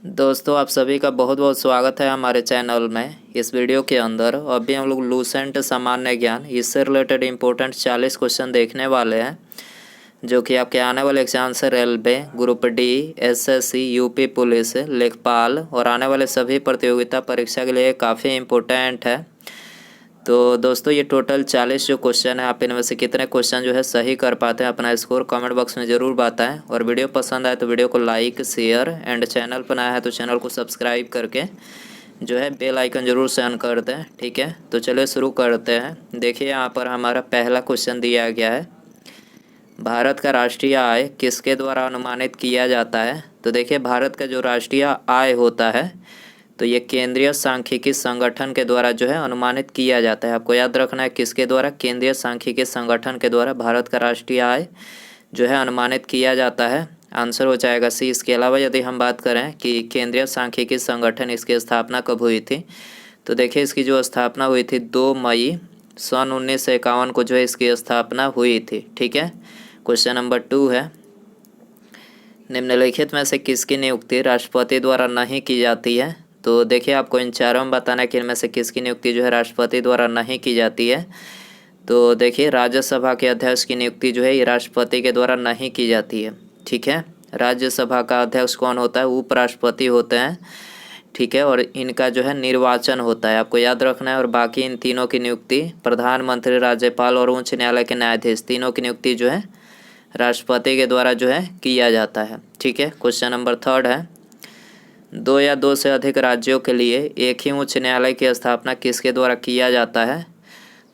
दोस्तों आप सभी का बहुत बहुत स्वागत है हमारे चैनल में। इस वीडियो के अंदर अभी हम लोग लूसेंट सामान्य ज्ञान इससे रिलेटेड इम्पोर्टेंट 40 क्वेश्चन देखने वाले हैं, जो कि आपके आने वाले एग्जाम से railway, group D, SSC, UP police, लेखपाल और आने वाले सभी प्रतियोगिता परीक्षा के लिए काफ़ी इम्पोर्टेंट है। तो दोस्तों ये टोटल 40 जो क्वेश्चन है, आप इनमें से कितने क्वेश्चन जो है सही कर पाते हैं अपना स्कोर कमेंट बॉक्स में ज़रूर बताएं। और वीडियो पसंद आए तो वीडियो को लाइक, शेयर एंड चैनल पर नया है तो चैनल को सब्सक्राइब करके जो है बेल आइकन ज़रूर से ऑन कर दें। ठीक है, तो चलिए शुरू करते हैं। देखिए यहाँ पर हमारा पहला क्वेश्चन दिया गया है, भारत का राष्ट्रीय आय किसके द्वारा अनुमानित किया जाता है। तो देखिए भारत का जो राष्ट्रीय आय होता है तो ये केंद्रीय सांख्यिकी संगठन के द्वारा जो है अनुमानित किया जाता है। आपको याद रखना है किसके द्वारा, केंद्रीय सांख्यिकी संगठन के द्वारा भारत का राष्ट्रीय आय जो है अनुमानित किया जाता है। आंसर हो जाएगा सी। इसके अलावा यदि हम बात करें कि केंद्रीय सांख्यिकी संगठन इसकी स्थापना कब हुई थी, तो देखिए इसकी जो स्थापना हुई थी 2 मई सन 1951 को जो है इसकी स्थापना हुई थी। ठीक है, क्वेश्चन नंबर 2 है, निम्नलिखित में से किसकी नियुक्ति राष्ट्रपति द्वारा नहीं की जाती है। तो देखिए आपको इन चारों में बताना है कि इनमें से किसकी नियुक्ति जो है राष्ट्रपति द्वारा नहीं की जाती है। तो देखिए राज्यसभा के अध्यक्ष की नियुक्ति जो है ये राष्ट्रपति के द्वारा नहीं की जाती है। ठीक है, राज्यसभा का अध्यक्ष कौन होता है, उपराष्ट्रपति होते हैं। ठीक है, और इनका जो है निर्वाचन होता है, आपको याद रखना है। और बाकी इन तीनों की नियुक्ति प्रधानमंत्री, राज्यपाल और उच्च न्यायालय के न्यायाधीश, तीनों की नियुक्ति जो है राष्ट्रपति के द्वारा जो है किया जाता है। ठीक है, क्वेश्चन नंबर 3 है, 2 या 2 से अधिक राज्यों के लिए एक ही उच्च न्यायालय की स्थापना किसके द्वारा किया जाता है।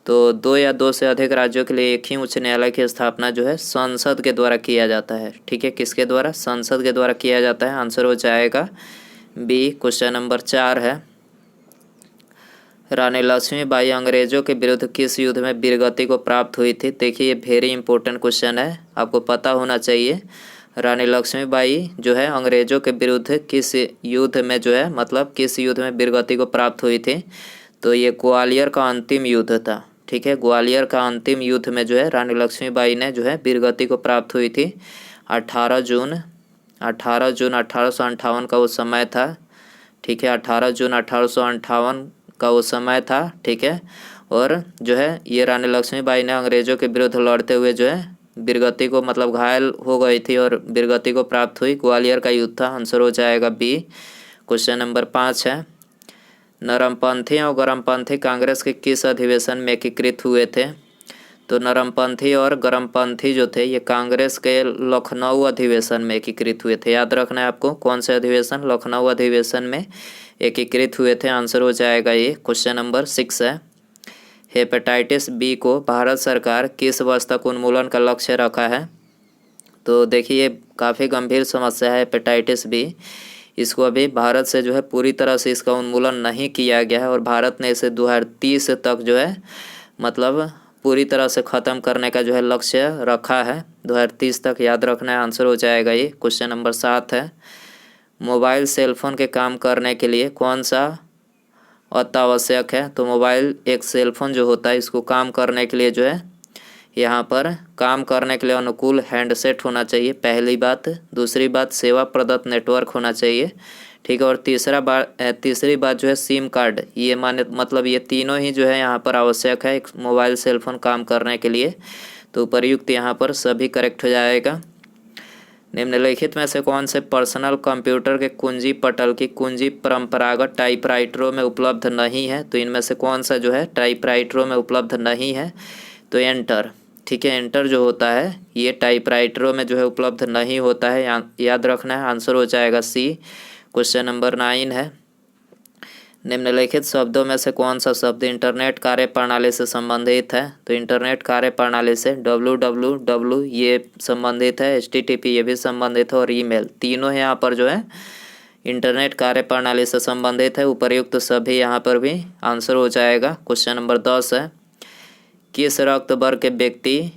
तो 2 या 2 से अधिक राज्यों के लिए एक ही उच्च न्यायालय की स्थापना जो है संसद के द्वारा किया जाता है। ठीक है, किसके द्वारा, संसद के द्वारा किया जाता है। आंसर हो जाएगा बी। क्वेश्चन नंबर 4 है, रानी लक्ष्मीबाई अंग्रेजों के विरुद्ध किस युद्ध में वीरगति को प्राप्त हुई थी। देखिए ये वेरी इंपॉर्टेंट क्वेश्चन है, आपको पता होना चाहिए। रानी लक्ष्मीबाई जो है अंग्रेजों के विरुद्ध किस युद्ध में जो है, मतलब किस युद्ध में वीरगति को प्राप्त हुई थी। तो ये ग्वालियर का अंतिम युद्ध था। ठीक है, ग्वालियर का अंतिम युद्ध में जो है रानी लक्ष्मीबाई ने जो है वीरगति को प्राप्त हुई थी। 18 जून 1858 का वो समय था। ठीक है, 18 जून 1858 का वो समय था। ठीक है, और जो है ये रानी लक्ष्मीबाई ने अंग्रेजों के विरुद्ध लड़ते हुए जो है वीरगति को, मतलब घायल हो गई थी और वीरगति को प्राप्त हुई। ग्वालियर का युद्ध था। आंसर हो जाएगा बी। क्वेश्चन नंबर 5 है, नरमपंथी और गरमपंथी कांग्रेस के किस अधिवेशन में एकीकृत हुए थे। तो नरमपंथी और गरमपंथी जो थे ये कांग्रेस के लखनऊ अधिवेशन में एकीकृत हुए थे। याद रखना है आपको, कौन से अधिवेशन, लखनऊ अधिवेशन में एकीकृत हुए थे। आंसर हो जाएगा ये। क्वेश्चन नंबर 6 है, हेपेटाइटिस बी को भारत सरकार किस वर्ष तक उन्मूलन का लक्ष्य रखा है। तो देखिए ये काफ़ी गंभीर समस्या है हेपेटाइटिस बी। इसको अभी भारत से जो है पूरी तरह से इसका उन्मूलन नहीं किया गया है और भारत ने इसे 2030 तक जो है, मतलब पूरी तरह से ख़त्म करने का जो है लक्ष्य रखा है 2030 तक। याद रखना है। आंसर हो जाएगा ये। क्वेश्चन नंबर 7 है, मोबाइल सेलफोन के काम करने के लिए कौन सा अत्यावश्यक है। तो मोबाइल एक सेलफोन जो होता है इसको काम करने के लिए जो है, यहाँ पर काम करने के लिए अनुकूल हैंडसेट होना चाहिए, पहली बात। दूसरी बात, सेवा प्रदत्त नेटवर्क होना चाहिए। ठीक है, और तीसरी बात जो है सिम कार्ड। ये मतलब ये तीनों ही जो है यहाँ पर आवश्यक है एक मोबाइल सेलफोन काम करने के लिए। तो उपर्युक्त यहाँ पर सभी करेक्ट हो जाएगा। निम्नलिखित में से कौन से पर्सनल कंप्यूटर के कुंजी पटल की कुंजी परंपरागत टाइपराइटरों में उपलब्ध नहीं है। तो इनमें से कौन सा जो है टाइपराइटरों में उपलब्ध नहीं है। तो एंटर। ठीक है, एंटर जो होता है ये टाइपराइटरों में जो है उपलब्ध नहीं होता है, याद रखना है। आंसर हो जाएगा सी। क्वेश्चन नंबर 9 है, निम्नलिखित शब्दों में से कौन सा शब्द इंटरनेट कार्यप्रणाली से संबंधित है। तो इंटरनेट कार्यप्रणाली से www ये संबंधित है, HTTP ये भी संबंधित है और ईमेल, तीनों यहाँ पर जो है इंटरनेट कार्यप्रणाली से संबंधित है। उपर्युक्त सभी यहाँ पर भी आंसर हो जाएगा। क्वेश्चन नंबर 10 है, किस रक्त वर्ग के व्यक्ति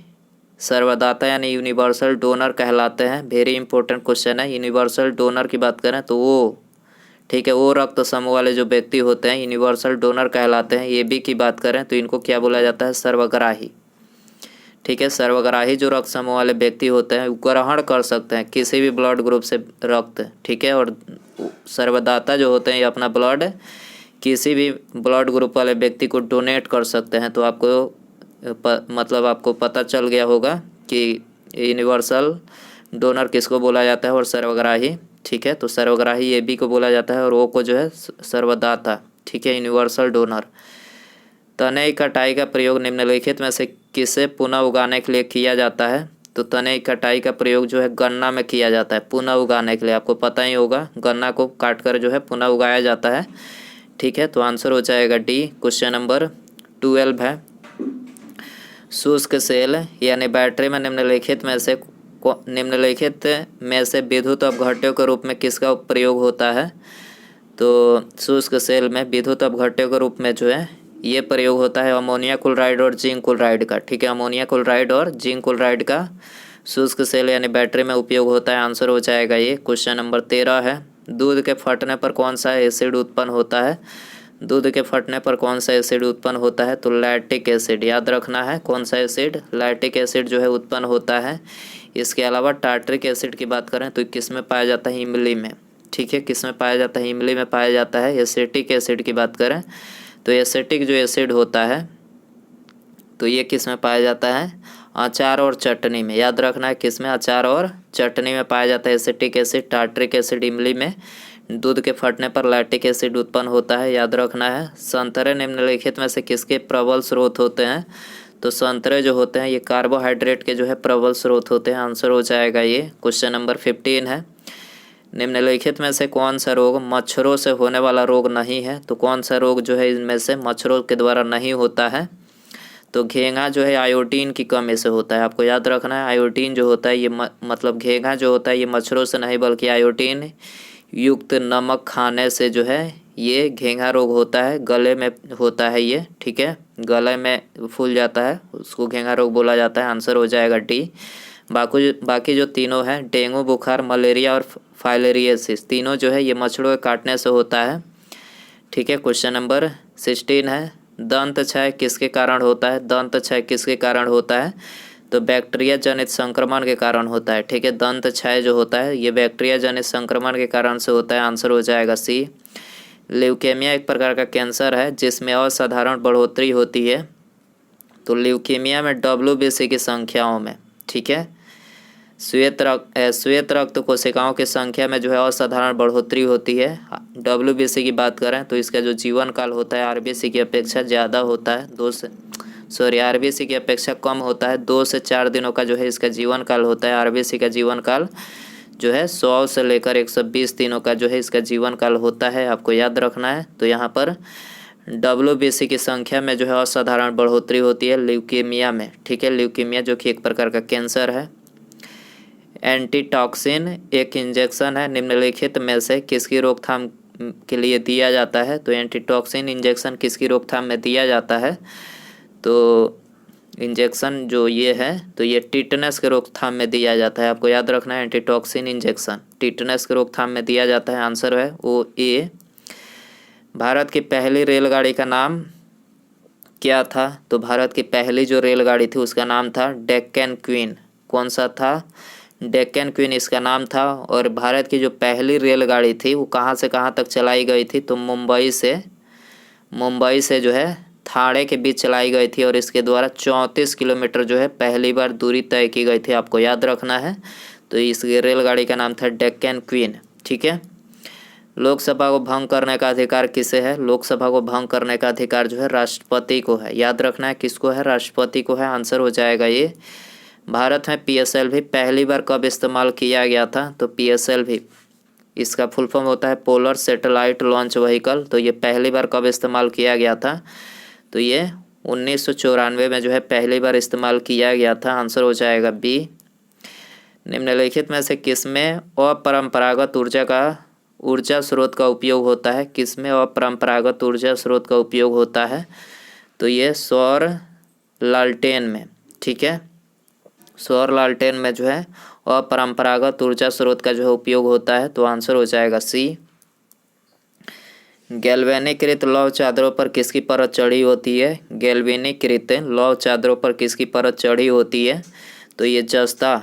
सर्वदाता यानी यूनिवर्सल डोनर कहलाते हैं। वेरी इंपॉर्टेंट क्वेश्चन है। यूनिवर्सल डोनर की बात करें तो वो, ठीक है, वो रक्त समूह वाले जो व्यक्ति होते हैं यूनिवर्सल डोनर कहलाते हैं। ये भी की बात करें तो इनको क्या बोला जाता है, सर्वग्राही। ठीक है, सर्वग्राही जो रक्त समूह वाले व्यक्ति होते हैं वो ग्रहण कर सकते हैं किसी भी ब्लड ग्रुप से रक्त। ठीक है, और सर्वदाता जो होते हैं ये अपना ब्लड किसी भी ब्लड ग्रुप वाले व्यक्ति को डोनेट कर सकते हैं। तो आपको मतलब आपको पता चल गया होगा कि यूनिवर्सल डोनर किसको बोला जाता है और सर्वग्राही, ठीक है। तो सर्वग्राही ए बी को बोला जाता है और ओ को जो है सर्वदाता, ठीक है, यूनिवर्सल डोनर। तने कटाई का प्रयोग निम्नलिखित में से किसे पुनः उगाने के लिए किया जाता है? तो तने कटाई का प्रयोग जो है गन्ना में किया जाता है पुनः उगाने के लिए। आपको पता ही होगा गन्ना को काट कर जो है पुनः उगाया जाता है, ठीक है। तो आंसर हो जाएगा डी। क्वेश्चन नंबर 12 है, शुष्क सेल यानी बैटरी में निम्नलिखित में से विद्युत अपघट्यों के रूप में किसका प्रयोग होता है? तो शुष्क सेल में विद्युत अपघट्यों के रूप में जो है ये प्रयोग होता है अमोनिया क्लोराइड और जिंक क्लोराइड का, ठीक है। अमोनिया क्लोराइड और जिंक क्लोराइड का शुष्क सेल यानी बैटरी में उपयोग होता है। आंसर हो जाएगा ये। क्वेश्चन नंबर 13 है, दूध के फटने पर कौन सा एसिड उत्पन्न होता है? दूध के फटने पर कौन सा एसिड उत्पन्न होता है? तो लैक्टिक एसिड, याद रखना है कौन सा एसिड, लैक्टिक एसिड जो है उत्पन्न होता है। इसके अलावा टार्ट्रिक एसिड की बात करें तो किस में पाया जाता है? इमली में, ठीक है। किस में पाया जाता है? इमली में पाया जाता है। एसिटिक एसिड की बात करें तो एसिटिक जो एसिड होता है तो ये किस में पाया जाता है? अचार और चटनी में, याद रखना है किस में? अचार और चटनी में पाया जाता है एसिटिक एसिड। टार्ट्रिक एसिड इमली में। दूध के फटने पर लैक्टिक एसिड उत्पन्न होता है, याद रखना है। संतरे निम्नलिखित में से किसके प्रबल स्रोत होते हैं? तो संतरे जो होते हैं ये कार्बोहाइड्रेट के जो है प्रबल स्रोत होते हैं। आंसर हो जाएगा ये। क्वेश्चन नंबर 15 है, निम्नलिखित में से कौन सा रोग मच्छरों से होने वाला रोग नहीं है? तो कौन सा रोग जो है इनमें से मच्छरों के द्वारा नहीं होता है? तो घेंघा जो है आयोडीन की कमी से होता है। आपको याद रखना है आयोडीन जो होता है ये मतलब घेंघा जो होता है ये मच्छरों से नहीं बल्कि आयोडीन युक्त नमक खाने से जो है ये घेंघा रोग होता है। गले में होता है ये, ठीक है, गले में फूल जाता है, उसको घेंघा रोग बोला जाता है। आंसर हो जाएगा डी। बाकी जो तीनों हैं डेंगू, बुखार, मलेरिया और फाइलेरियासिस, तीनों जो है ये मच्छरों के काटने से होता है, ठीक है। क्वेश्चन नंबर 16 है, दंत क्षय किसके कारण होता है? दंत क्षय किसके कारण होता है? तो बैक्टीरिया जनित संक्रमण के कारण होता है, ठीक है। दंत क्षय जो होता है ये बैक्टीरिया जनित संक्रमण के कारण से होता है। आंसर हो जाएगा सी। ल्यूकेमिया एक प्रकार का कैंसर है जिसमें असाधारण बढ़ोतरी होती है। तो ल्यूकेमिया में WBC की संख्याओं में, ठीक है, श्वेत रक्त कोशिकाओं की संख्या में जो है असाधारण बढ़ोतरी होती है। WBC की बात करें तो इसका जो जीवन काल होता है RBC की अपेक्षा ज़्यादा होता है, RBC की अपेक्षा कम होता है। 2 से 4 दिनों का जो है इसका जीवन काल होता है। RBC का जीवन काल जो है 100 से लेकर 120 दिनों का जो है इसका जीवन काल होता है, आपको याद रखना है। तो यहाँ पर WBC की संख्या में जो है असाधारण बढ़ोतरी होती है ल्यूकेमिया में, ठीक है। ल्यूकेमिया जो कि एक प्रकार का कैंसर है। एंटीटॉक्सिन एक इंजेक्शन है, निम्नलिखित में से किसकी रोकथाम के लिए दिया जाता है? तो एंटीटॉक्सिन इंजेक्शन किसकी रोकथाम में दिया जाता है? तो इंजेक्शन जो ये है तो ये टिटनेस के रोकथाम में दिया जाता है। आपको याद रखना है एंटीटॉक्सिन इंजेक्शन टिटनेस के रोकथाम में दिया जाता है। आंसर है वो ए। भारत की पहली रेलगाड़ी का नाम क्या था? तो भारत की पहली जो रेलगाड़ी थी उसका नाम था डेक्कन क्वीन। कौन सा था? डेक्कन क्वीन इसका नाम था। और भारत की जो पहली रेलगाड़ी थी वो कहाँ से कहाँ तक चलाई गई थी? तो मुंबई से जो है थाने के बीच चलाई गई थी और इसके द्वारा 34 किलोमीटर जो है पहली बार दूरी तय की गई थी। आपको याद रखना है। तो इस रेलगाड़ी का नाम था डेक्कन क्वीन, ठीक है। लोकसभा को भंग करने का अधिकार किसे है? लोकसभा को भंग करने का अधिकार जो है राष्ट्रपति को है। याद रखना है किसको है? राष्ट्रपति को है। आंसर हो जाएगा ये। भारत में PSLV पहली बार कब इस्तेमाल किया गया था? तो PSLV इसका फुल फॉर्म होता है पोलर सैटेलाइट लॉन्च व्हीकल। तो ये पहली बार कब इस्तेमाल किया गया था? तो ये 1994 में जो है पहली बार इस्तेमाल किया गया था। आंसर हो जाएगा बी। निम्नलिखित में से किसमें अपरंपरागत ऊर्जा स्रोत का उपयोग होता है? किसमें अपरंपरागत ऊर्जा स्रोत का उपयोग होता है? तो ये सौर लालटेन में, ठीक है। सौर लालटेन में जो है अपरंपरागत ऊर्जा स्रोत का जो है उपयोग होता है। तो आंसर हो जाएगा सी। गैल्वेनीकृत लौह चादरों पर किसकी परत चढ़ी होती है? गैल्वेनीकृत लौह चादरों पर किसकी परत चढ़ी होती है? तो ये जस्ता,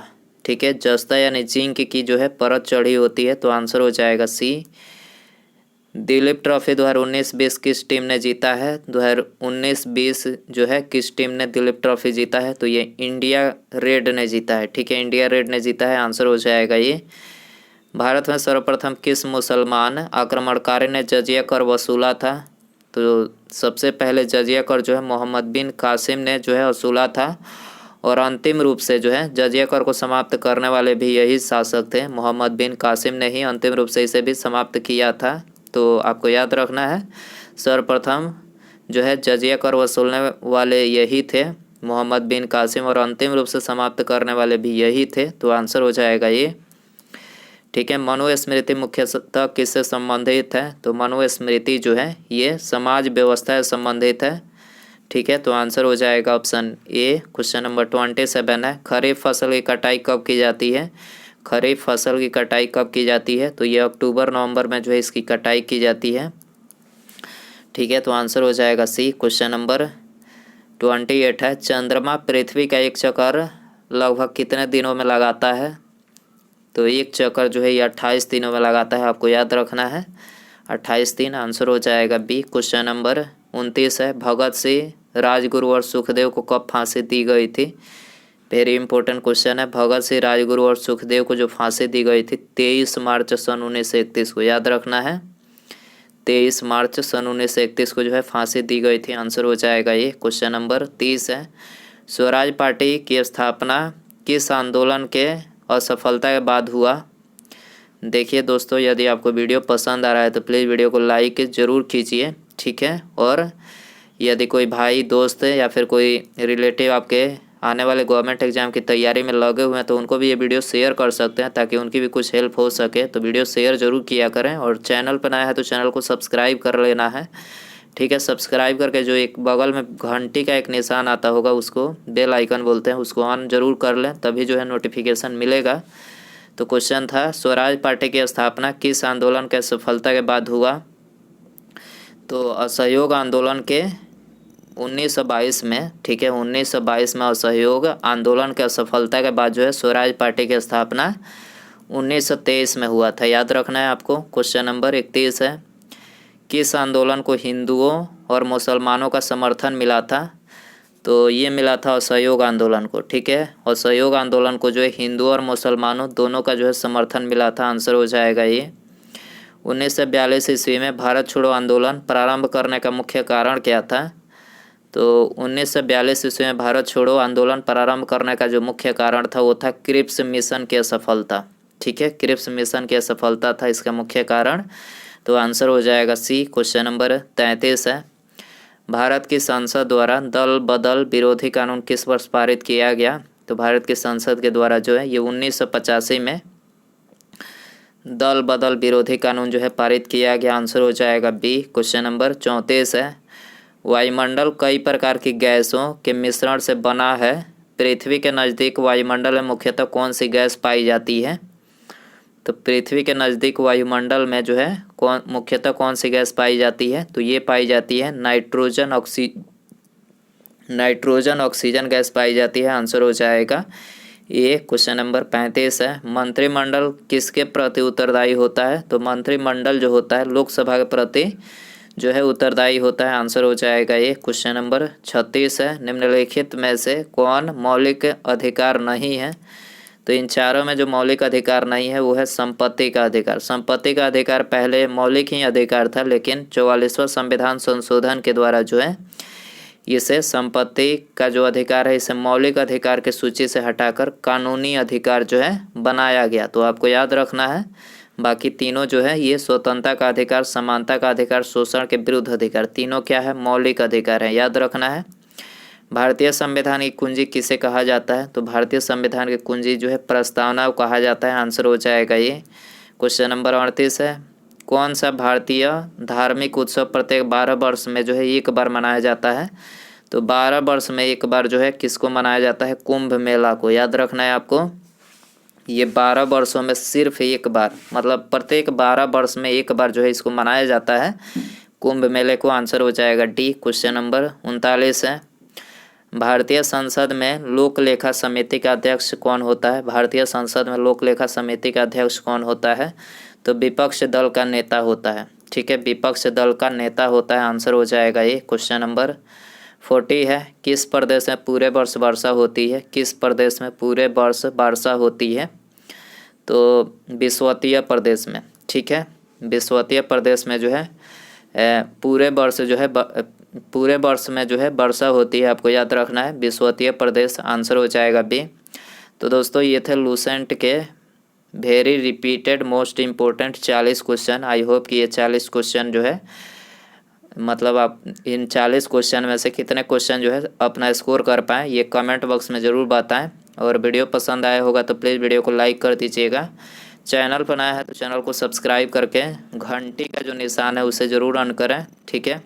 ठीक है, जस्ता यानी जिंक की जो है परत चढ़ी होती है, तो आंसर हो जाएगा सी। दिलीप ट्रॉफी 2019-20 किस टीम ने जीता है? 2019-20 जो है किस टीम ने दिलीप ट्रॉफी जीता है? तो ये इंडिया रेड ने जीता है, ठीक है, इंडिया रेड ने जीता है, आंसर हो जाएगा ये। भारत में सर्वप्रथम किस मुसलमान आक्रमणकारी ने जजिया कर वसूला था? तो सबसे पहले जजिया कर जो है मोहम्मद बिन कासिम ने जो है वसूला था, और अंतिम रूप से जो है जजिया कर को समाप्त करने वाले भी यही शासक थे, मोहम्मद बिन कासिम ने ही अंतिम रूप से इसे भी समाप्त किया था। तो आपको याद रखना है, सर्वप्रथम जो है जजिया कर वसूलने वाले यही थे, मोहम्मद बिन कासिम, और अंतिम रूप से समाप्त करने वाले भी यही थे, तो आंसर हो जाएगा ये, ठीक है। मनुस्मृति मुख्यतः किससे संबंधित है? तो मनुस्मृति जो है ये समाज व्यवस्था से संबंधित है, ठीक है, तो आंसर हो जाएगा ऑप्शन ए। क्वेश्चन नंबर 27 है, खरीफ फसल की कटाई कब की जाती है? खरीफ फसल की कटाई कब की जाती है? तो ये अक्टूबर नवंबर में जो है इसकी कटाई की जाती है, ठीक है, तो आंसर हो जाएगा सी। क्वेश्चन नंबर 28 है, चंद्रमा पृथ्वी का एक चक्कर लगभग कितने दिनों में लगाता है? तो एक चक्कर जो है ये 28 दिनों में लगाता है, आपको याद रखना है 28 दिन, आंसर हो जाएगा बी। क्वेश्चन नंबर 29 है, भगत सिंह, राजगुरु और सुखदेव को कब फांसी दी गई थी? वेरी इंपॉर्टेंट क्वेश्चन है, भगत सिंह, राजगुरु और सुखदेव को जो फांसी दी गई थी 23 मार्च सन 1931 को, याद रखना है 23 मार्च सन 1931 को जो है फांसी दी गई थी, आंसर हो जाएगा ये। क्वेश्चन नंबर 30 है, स्वराज पार्टी की स्थापना किस आंदोलन के असफलता के बाद हुआ? देखिए दोस्तों, यदि आपको वीडियो पसंद आ रहा है तो प्लीज़ वीडियो को लाइक ज़रूर कीजिए, ठीक है, और यदि कोई भाई दोस्त या फिर कोई रिलेटिव आपके आने वाले गवर्नमेंट एग्जाम की तैयारी में लगे हुए हैं तो उनको भी ये वीडियो शेयर कर सकते हैं, ताकि उनकी भी कुछ हेल्प हो सके। तो वीडियो शेयर ज़रूर किया करें, और चैनल पर नया है तो चैनल को सब्सक्राइब कर लेना है, ठीक है। सब्सक्राइब करके जो एक बगल में घंटी का एक निशान आता होगा उसको बेल आइकन बोलते हैं, उसको ऑन जरूर कर लें, तभी जो है नोटिफिकेशन मिलेगा। तो क्वेश्चन था, स्वराज पार्टी की स्थापना किस आंदोलन के सफलता के बाद हुआ? तो असहयोग आंदोलन के 1922 में, ठीक है, 1922 में असहयोग आंदोलन के असफलता के बाद जो है स्वराज पार्टी की स्थापना 1923 में हुआ था, याद रखना है आपको। क्वेश्चन नंबर 31 है, किस आंदोलन को हिंदुओं और मुसलमानों का समर्थन मिला था? तो ये मिला था असहयोग आंदोलन को, ठीक है, असहयोग आंदोलन को जो है हिंदुओं और मुसलमानों दोनों का जो है समर्थन मिला था, आंसर हो जाएगा ये। 1942 ईस्वी में भारत छोड़ो आंदोलन प्रारंभ करने का मुख्य कारण क्या था? तो 1942 ईस्वी में भारत छोड़ो आंदोलन प्रारंभ करने का जो मुख्य कारण था वो था क्रिप्स मिशन की असफलता, ठीक है, क्रिप्स मिशन की असफलता था इसका मुख्य कारण, तो आंसर हो जाएगा सी। क्वेश्चन नंबर 33 है, भारत की संसद द्वारा दल बदल विरोधी कानून किस वर्ष पारित किया गया? तो भारत की संसद के द्वारा जो है ये 1985 में दल बदल विरोधी कानून जो है पारित किया गया, आंसर हो जाएगा बी। क्वेश्चन नंबर 34 है, वायुमंडल कई प्रकार की गैसों के मिश्रण से बना है, पृथ्वी के नज़दीक वायुमंडल में मुख्यतः कौन सी गैस पाई जाती है? तो पृथ्वी के नज़दीक वायुमंडल में जो है मुख्यतः कौन सी गैस पाई जाती है? तो ये पाई जाती है नाइट्रोजन ऑक्सीजन गैस पाई जाती है, आंसर हो जाएगा ये। क्वेश्चन नंबर 35 है, मंत्रिमंडल किसके प्रति उत्तरदायी होता है? तो मंत्रिमंडल जो होता है लोकसभा के प्रति जो है उत्तरदायी होता है, आंसर हो जाएगा ये। क्वेश्चन नंबर 36 है, निम्नलिखित में से कौन मौलिक अधिकार नहीं है? तो इन चारों में जो मौलिक अधिकार नहीं है वो है संपत्ति का अधिकार। संपत्ति का अधिकार पहले मौलिक ही अधिकार था, लेकिन 44वां संविधान संशोधन के द्वारा जो है इसे संपत्ति का जो अधिकार है इसे मौलिक अधिकार की सूची से हटाकर कानूनी अधिकार जो है बनाया गया। तो आपको याद रखना है, बाकी तीनों जो है ये स्वतंत्रता का अधिकार, समानता का अधिकार, शोषण के विरुद्ध अधिकार, तीनों क्या है? मौलिक अधिकार है, याद रखना है। भारतीय संविधान की कुंजी किसे कहा जाता है? तो भारतीय संविधान की कुंजी जो है प्रस्तावना को कहा जाता है, आंसर हो जाएगा ये। क्वेश्चन नंबर 38 है, कौन सा भारतीय धार्मिक उत्सव प्रत्येक 12 वर्ष में जो है एक बार मनाया जाता है? तो 12 वर्ष में एक बार जो है किसको मनाया जाता है? कुंभ मेला को, याद रखना है आपको। ये 12 वर्षों में सिर्फ एक बार, मतलब प्रत्येक 12 वर्ष में एक बार जो है इसको मनाया जाता है कुंभ मेले को, आंसर हो जाएगा डी। क्वेश्चन नंबर 39 है, भारतीय संसद में लोक लेखा समिति का अध्यक्ष कौन होता है? भारतीय संसद में लोक लेखा समिति का अध्यक्ष कौन होता है? तो विपक्ष दल का नेता होता है। ठीक है, विपक्ष दल का नेता होता है। आंसर हो जाएगा ये। क्वेश्चन नंबर 40 है, किस प्रदेश में पूरे वर्ष वर्षा होती है? किस प्रदेश में पूरे वर्ष वर्षा होती है? तो विषुवतीय प्रदेश में। ठीक है, विषुवतीय प्रदेश में जो है पूरे वर्ष में जो है वर्षा होती है। आपको याद रखना है, विषुवतीय प्रदेश। आंसर हो जाएगा बी। तो दोस्तों ये थे लूसेंट के very repeated most important 40 question. I hope कि ये 40 क्वेश्चन जो है मतलब आप इन 40 क्वेश्चन में से कितने क्वेश्चन जो है अपना स्कोर कर पाएँ, ये कमेंट बॉक्स में ज़रूर बताएं। और वीडियो पसंद आया होगा तो प्लीज़ वीडियो को लाइक कर दीजिएगा। चैनल पर नया है तो चैनल को सब्सक्राइब करके घंटी का जो निशान है उसे ज़रूर ऑन करें। ठीक है,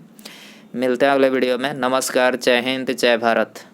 मिलते हैं अगले वीडियो में। नमस्कार, जय हिंद, जय भारत।